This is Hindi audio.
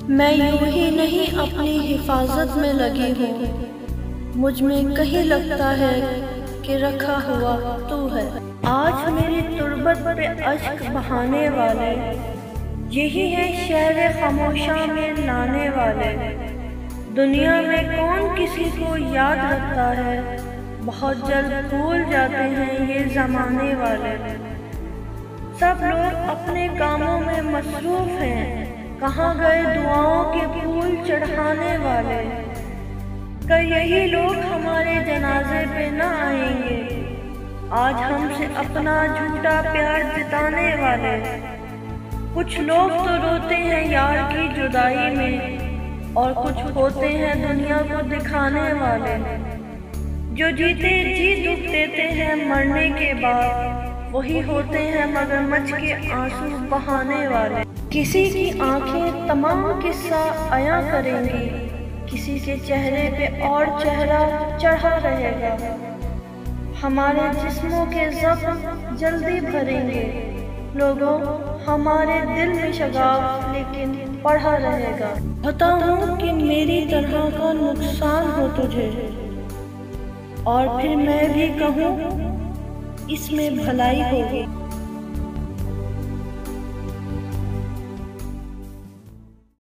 मैं यूं ही नहीं अपनी हिफाजत में लगी हूँ, मुझ में कहीं लगता है कि रखा हुआ तू है। आज मेरी तुर्बत पे अश्क बहाने वाले यही है शहर खामोशा में लाने वाले। दुनिया में कौन किसी को याद रखता है, बहुत जल्द भूल जाते हैं ये ज़माने वाले। सब लोग अपने कामों में मसरूफ हैं, कहाँ गए दुआओं के फूल चढ़ाने वाले। कल यही लोग हमारे जनाजे पे न आएंगे, आज हमसे अपना झूठा प्यार जताने वाले। कुछ लोग तो रोते हैं यार की जुदाई में, और कुछ होते हैं दुनिया को दिखाने वाले। जो जीते जी दुख देते हैं मरने के बाद, वही होते हैं मगरमच्छ के आंसू बहाने वाले। किसी की आंखें तमाम किस्सा आया करेंगी, किसी के चेहरे पे और चेहरा चढ़ा रहेगा। हमारे जिस्मों के ज़ख्म जल्दी भरेंगे, लोगों हमारे दिल में शगाफ लेकिन पढ़ा रहेगा। पता हूँ कि मेरी तरह का नुकसान हो तुझे, और फिर मैं भी कहूँ इसमें भलाई होगी।